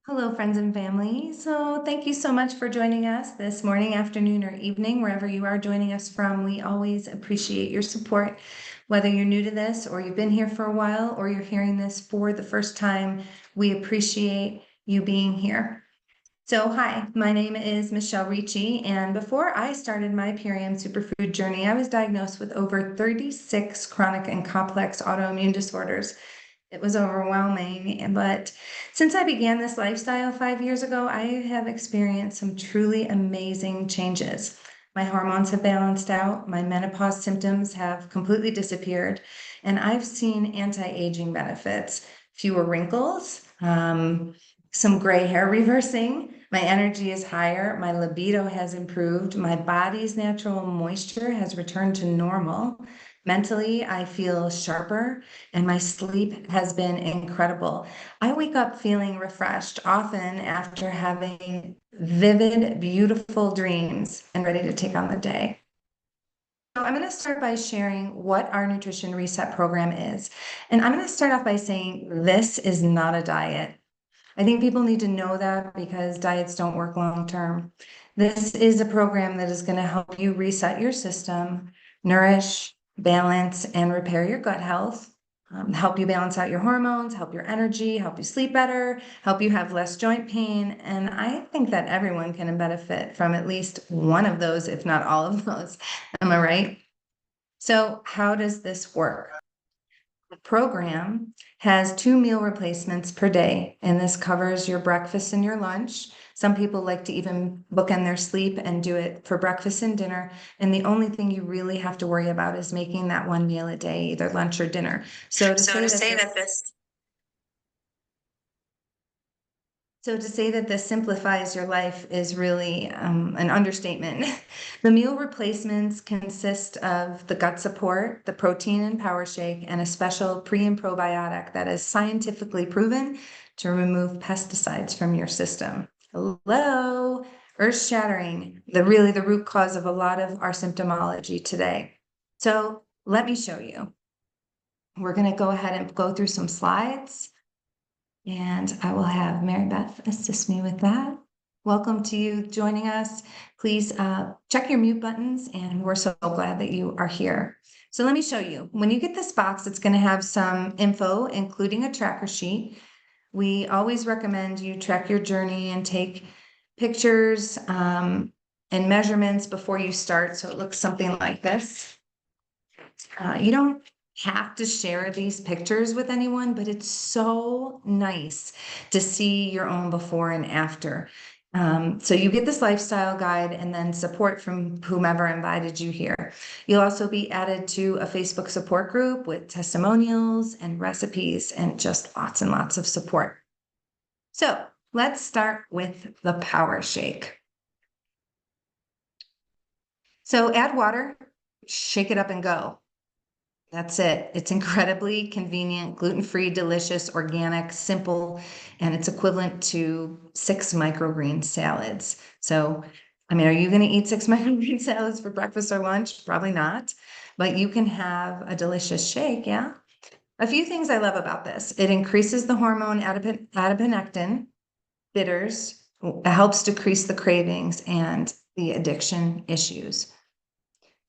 Hello, friends and family. So, thank you so much for joining us this morning, afternoon, or evening, wherever you are joining us from. We always appreciate your support, whether you're new to this or you've been here for a while or you're hearing this for the first time. We appreciate you being here. So, hi, my name is Michelle Ricci, and before I started my Purium Superfood journey, I was diagnosed with over 36 chronic and complex autoimmune disorders. It was overwhelming, but since I began this lifestyle 5 years ago, I have experienced some truly amazing changes. My hormones have balanced out, my menopause symptoms have completely disappeared, and I've seen anti-aging benefits, fewer wrinkles, some gray hair reversing. My energy is higher, my libido has improved, my body's natural moisture has returned to normal. Mentally, I feel sharper and my sleep has been incredible. I wake up feeling refreshed, often after having vivid, beautiful dreams and ready to take on the day. So I'm going to start by sharing what our nutrition reset program is. And I'm going to start off by saying this is not a diet. I think people need to know that because diets don't work long term. This is a program that is going to help you reset your system, nourish, balance, and repair your gut health, help you balance out your hormones, help your energy, help you sleep better, help you have less joint pain. And I think that everyone can benefit from at least one of those, if not all of those. Am I right? So, how does this work? The program has 2 meal replacements per day, and this covers your breakfast and your lunch. Some people like to even bookend their sleep and do it for breakfast and dinner. And the only thing you really have to worry about is making that 1 meal a day, either lunch or dinner. So to say that this simplifies your life is really an understatement. The meal replacements consist of the gut support, the protein and power shake, and a special pre and probiotic that is scientifically proven to remove pesticides from your system. Hello, earth shattering, the root cause of a lot of our symptomology today. So let me show you. We're going to go ahead and go through some slides. And I will have Mary Beth assist me with that. Welcome to you joining us. Please check your mute buttons, and we're so glad that you are here. So let me show you. When you get this box, it's going to have some info, including a tracker sheet. We always recommend you track your journey and take pictures and measurements before you start. So it looks something like this. You don't have to share these pictures with anyone, but it's so nice to see your own before and after. So you get this lifestyle guide and then support from whomever invited you here. You'll also be added to a Facebook support group with testimonials and recipes and just lots and lots of support. So let's start with the power shake. So add water, shake it up and go. That's it. It's incredibly convenient, gluten-free, delicious, organic, simple, and it's equivalent to 6 microgreen salads. So, I mean, are you going to eat 6 microgreen salads for breakfast or lunch? Probably not, but you can have a delicious shake, yeah? A few things I love about this. It increases the hormone adiponectin, bitters, helps decrease the cravings and the addiction issues.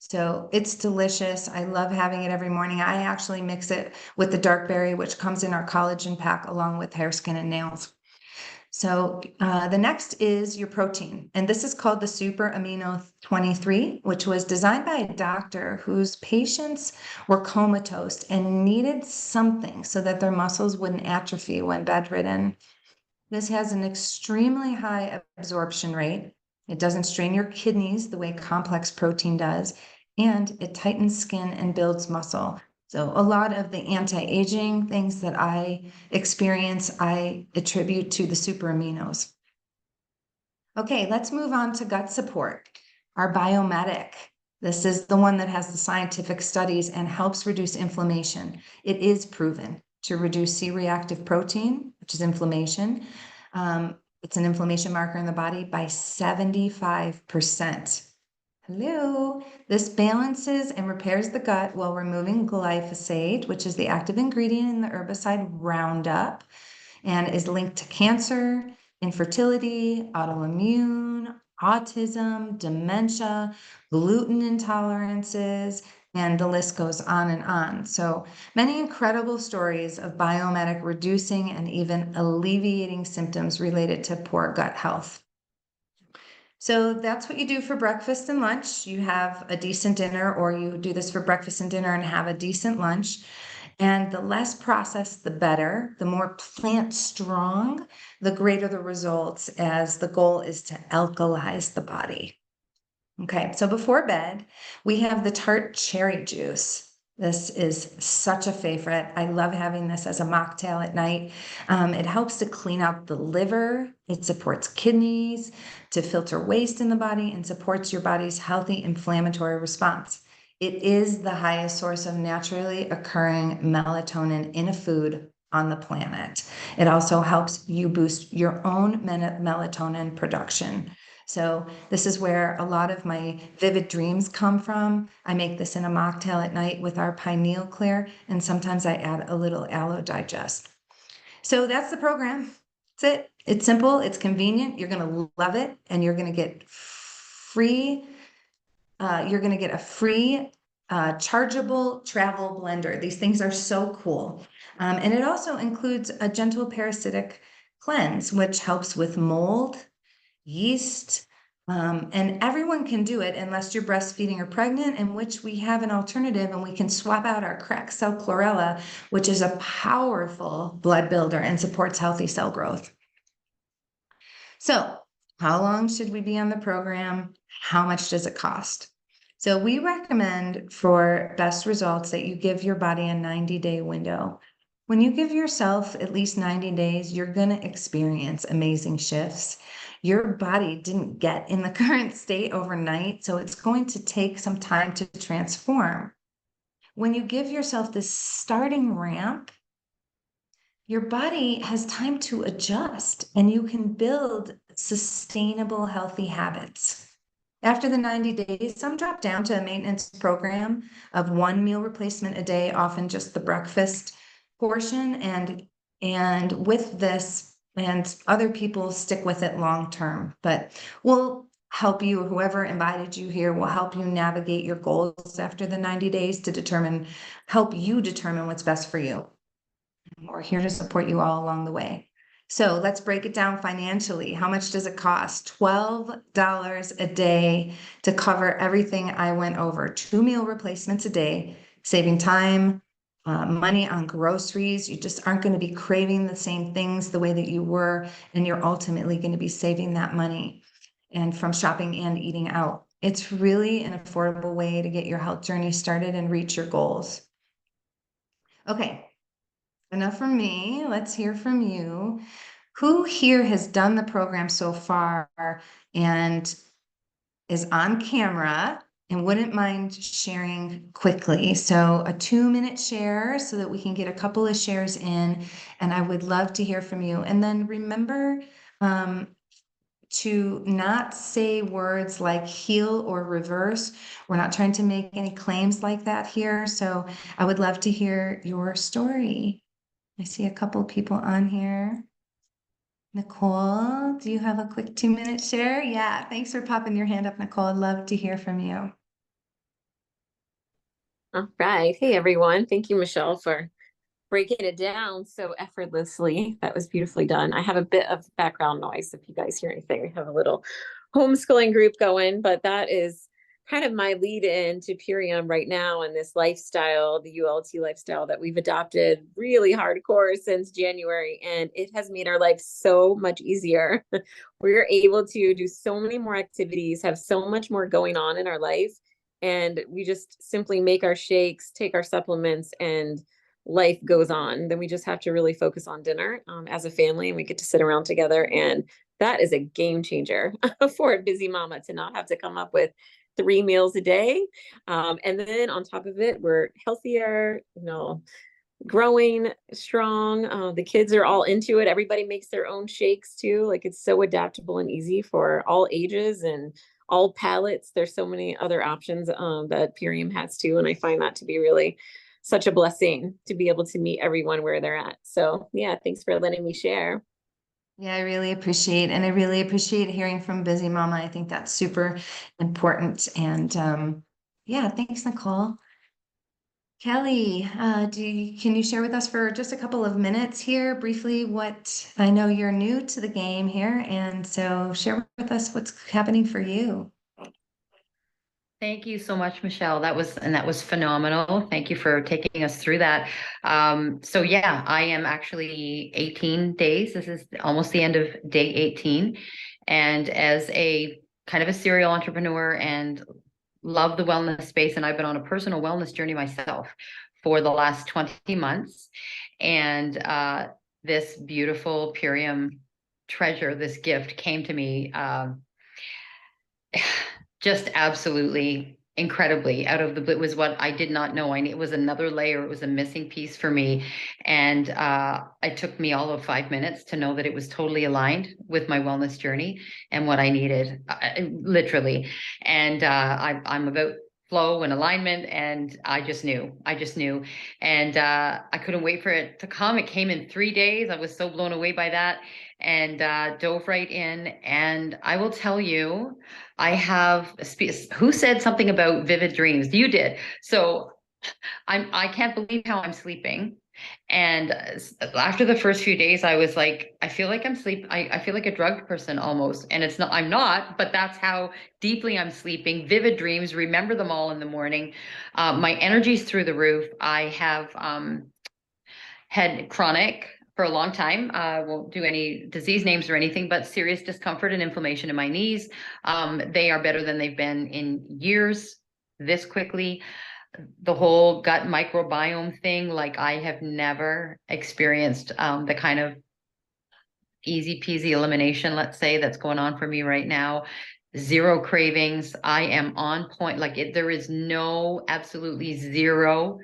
So it's delicious. I love having it every morning. I actually mix it with the dark berry, which comes in our collagen pack along with hair, skin, and nails. So the next is your protein. And this is called the Super Amino 23, which was designed by a doctor whose patients were comatose and needed something so that their muscles wouldn't atrophy when bedridden. This has an extremely high absorption rate. It doesn't strain your kidneys the way complex protein does, and it tightens skin and builds muscle. So a lot of the anti-aging things that I experience, I attribute to the super aminos. Okay, let's move on to gut support. Our biomedic. This is the one that has the scientific studies and helps reduce inflammation. It is proven to reduce C-reactive protein, which is inflammation. It's an inflammation marker in the body by 75%. Hello. This balances and repairs the gut while removing glyphosate, which is the active ingredient in the herbicide Roundup, and is linked to cancer, infertility, autoimmune, autism, dementia, gluten intolerances, and the list goes on and on. So many incredible stories of Biomedic reducing and even alleviating symptoms related to poor gut health. So that's what you do for breakfast and lunch. You have a decent dinner, or you do this for breakfast and dinner and have a decent lunch. And the less processed, the better. The more plant strong, the greater the results, as the goal is to alkalize the body. Okay, so before bed, we have the tart cherry juice. This is such a favorite. I love having this as a mocktail at night. It helps to clean out the liver. It supports kidneys, to filter waste in the body, and supports your body's healthy inflammatory response. It is the highest source of naturally occurring melatonin in a food on the planet. It also helps you boost your own melatonin production. So this is where a lot of my vivid dreams come from. I make this in a mocktail at night with our pineal clear, and sometimes I add a little aloe digest. So that's the program. That's it. It's simple, it's convenient, you're gonna love it, and you're gonna get free, a free chargeable travel blender. These things are so cool. And it also includes a gentle parasitic cleanse, which helps with mold, yeast, and everyone can do it unless you're breastfeeding or pregnant, in which we have an alternative, and we can swap out our cracked cell chlorella, which is a powerful blood builder and supports healthy cell growth. So how long should we be on the program? How much does it cost? So we recommend, for best results, that you give your body a 90-day window. When you give yourself at least 90 days, you're going to experience amazing shifts. Your body didn't get in the current state overnight, so it's going to take some time to transform. When you give yourself this starting ramp, your body has time to adjust, and you can build sustainable, healthy habits. After the 90 days, some drop down to a maintenance program of 1 meal replacement a day, often just the breakfast portion. And with this, and other people stick with it long term, but we'll help you, whoever invited you here will help you navigate your goals after the 90 days to help you determine what's best for you. We're here to support you all along the way. So let's break it down financially. How much does it cost? $12 a day to cover everything I went over. 2 meal replacements a day, saving time, money on groceries. You just aren't going to be craving the same things the way that you were, and you're ultimately going to be saving that money and from shopping and eating out. It's really an affordable way to get your health journey started and reach your goals. Okay. Enough from me. Let's hear from you. Who here has done the program so far and is on camera and wouldn't mind sharing quickly? So a 2-minute share so that we can get a couple of shares in, and I would love to hear from you. And then remember to not say words like heal or reverse. We're not trying to make any claims like that here. So I would love to hear your story. I see a couple people on here. Nicole, do you have a quick 2-minute share? Yeah, thanks for popping your hand up, Nicole. I'd love to hear from you. All right. Hey, everyone. Thank you, Michelle, for breaking it down so effortlessly. That was beautifully done. I have a bit of background noise if you guys hear anything. We have a little homeschooling group going, but that is kind of my lead in to Purium right now, and this lifestyle, the ULT lifestyle that we've adopted really hardcore since January. And it has made our life so much easier. We're able to do so many more activities, have so much more going on in our life. And we just simply make our shakes, take our supplements, and life goes on. Then we just have to really focus on dinner as a family, and we get to sit around together. And that is a game changer for a busy mama, to not have to come up with 3 meals a day. And then on top of it, we're healthier, growing strong. The kids are all into it. Everybody makes their own shakes too. Like, it's so adaptable and easy for all ages and all palates. There's so many other options that Purium has too. And I find that to be really such a blessing to be able to meet everyone where they're at. So yeah, thanks for letting me share. Yeah, I really appreciate hearing from Busy Mama. I think that's super important. And yeah, thanks, Nicole. Kelly, can you share with us for just a couple of minutes here briefly what I know you're new to the game here, and so share with us what's happening for you. Thank you so much, Michelle. That was phenomenal. Thank you for taking us through that. So yeah, I am actually 18 days. This is almost the end of day 18. And as a kind of a serial entrepreneur and love the wellness space, and I've been on a personal wellness journey myself for the last 20 months. And this beautiful Purium treasure, this gift came to me. Just absolutely incredibly out of the blue. It was what I did not know. It was another layer. It was a missing piece for me. And it took me all of 5 minutes to know that it was totally aligned with my wellness journey and what I needed, literally. And I'm about flow and alignment. And I just knew. And I couldn't wait for it to come. It came in 3 days. I was so blown away by that and dove right in. And I will tell you, I have who said something about vivid dreams? You did. So I can't believe how I'm sleeping. And after the first few days, I was like, I feel like I feel like a drugged person almost. And I'm not, but that's how deeply I'm sleeping. Vivid dreams, remember them all in the morning. My energy's through the roof. I have had chronic for a long time. I won't do any disease names or anything, but serious discomfort and inflammation in my knees. They are better than they've been in years this quickly. The whole gut microbiome thing, like I have never experienced the kind of easy peasy elimination, let's say, that's going on for me right now. Zero cravings. I am on point. There is no, absolutely zero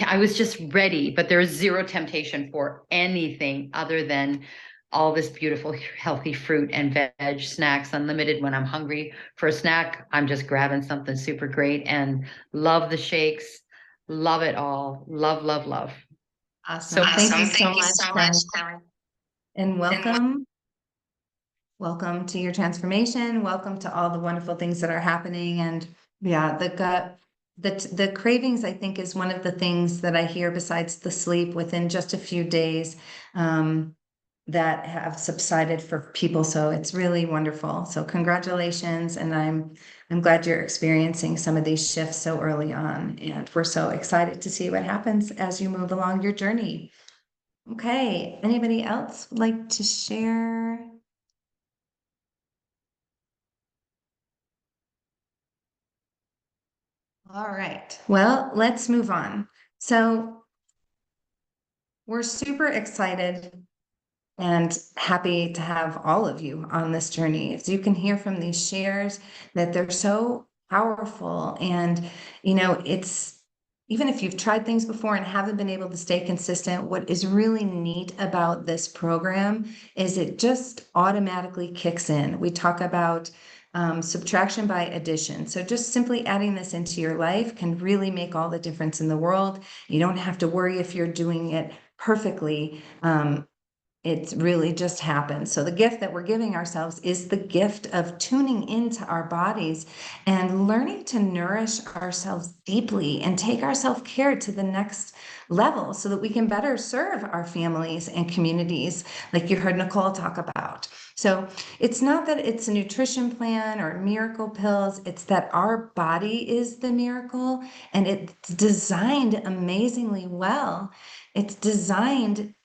I was just ready, but there is zero temptation for anything other than all this beautiful, healthy fruit and veg snacks, unlimited. When I'm hungry for a snack, I'm just grabbing something super great and love the shakes. Love it all. Love, love, love. So Awesome. Thank you Awesome. so Thank you much, so much, Kelly. Kelly. And And welcome. Welcome to your transformation. Welcome to all the wonderful things that are happening. And yeah, the gut, the cravings, I think, is one of the things that I hear besides the sleep within just a few days that have subsided for people. So it's really wonderful. So congratulations. And I'm glad you're experiencing some of these shifts so early on. And we're so excited to see what happens as you move along your journey. Okay. Anybody else would like to share? All right. Well, let's move on. So we're super excited and happy to have all of you on this journey. As you can hear from these shares, that they're so powerful. And, it's even if you've tried things before and haven't been able to stay consistent, what is really neat about this program is it just automatically kicks in. We talk about subtraction by addition. So just simply adding this into your life can really make all the difference in the world. You don't have to worry if you're doing it perfectly. It really just happens. So the gift that we're giving ourselves is the gift of tuning into our bodies and learning to nourish ourselves deeply and take our self-care to the next level so that we can better serve our families and communities, like you heard Nicole talk about. So it's not that it's a nutrition plan or miracle pills, it's that our body is the miracle and it's designed amazingly well.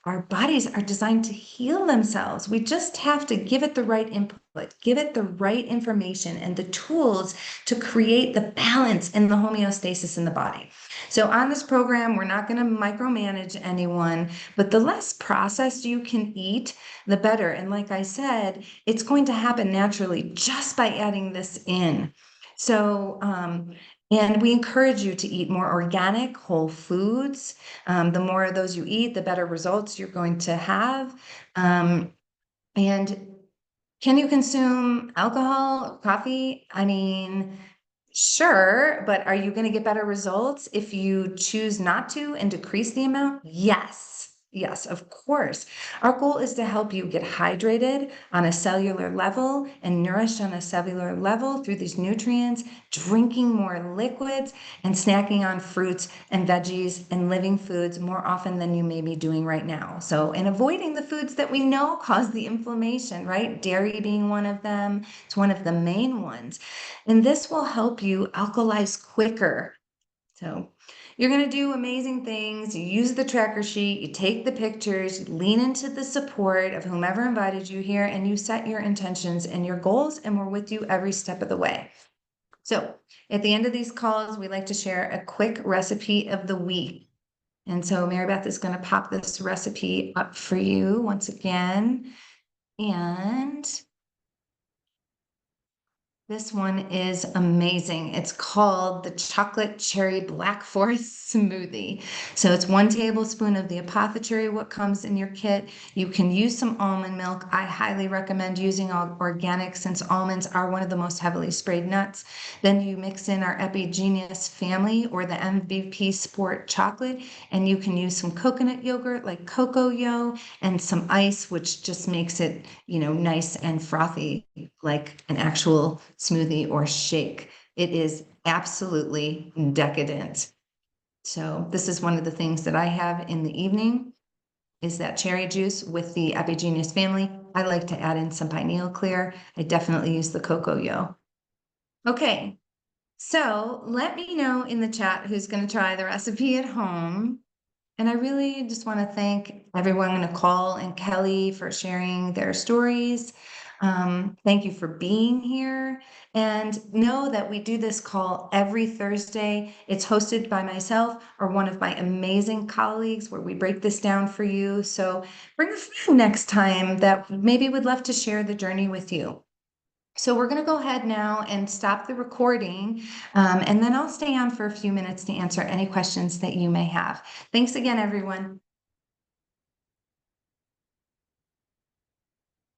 Our bodies are designed to heal themselves. We just have to give it the right input, give it the right information and the tools to create the balance and the homeostasis in the body. So on this program, we're not going to micromanage anyone, but the less processed you can eat, the better. And like I said, it's going to happen naturally just by adding this in. So, and we encourage you to eat more organic, whole foods. The more of those you eat, the better results you're going to have. And can you consume alcohol, coffee? I mean, sure, but are you going to get better results if you choose not to and decrease the amount? Yes. Yes, of course. Our goal is to help you get hydrated on a cellular level and nourished on a cellular level through these nutrients, drinking more liquids, and snacking on fruits and veggies and living foods more often than you may be doing right now. So, and avoiding the foods that we know cause the inflammation, right? Dairy being one of them. It's one of the main ones. And this will help you alkalize quicker. So you're going to do amazing things. You use the tracker sheet, you take the pictures, you lean into the support of whomever invited you here, and you set your intentions and your goals, and we're with you every step of the way. So at the end of these calls, we like to share a quick recipe of the week. And so Mary Beth is going to pop this recipe up for you once again. And this one is amazing. It's called the chocolate cherry black forest smoothie. So it's 1 tablespoon of the apothecary, what comes in your kit. You can use some almond milk. I highly recommend using organic since almonds are one of the most heavily sprayed nuts. Then you mix in our Epigenius family or the MVP Sport chocolate, and you can use some coconut yogurt like Cocoa and some ice, which just makes it, nice and frothy like an actual smoothie or shake. It is absolutely decadent. So this is one of the things that I have in the evening is that cherry juice with the Epigenius family. I like to add in some pineal clear. I definitely use the cocoa. Okay, so let me know in the chat who's going to try the recipe at home. And I really just want to thank everyone, Nicole and Kelly, for sharing their stories. Thank you for being here. And know that we do this call every Thursday. It's hosted by myself or one of my amazing colleagues where we break this down for you. So bring a friend next time that maybe would love to share the journey with you. So we're going to go ahead now and stop the recording, and then I'll stay on for a few minutes to answer any questions that you may have. Thanks again, everyone.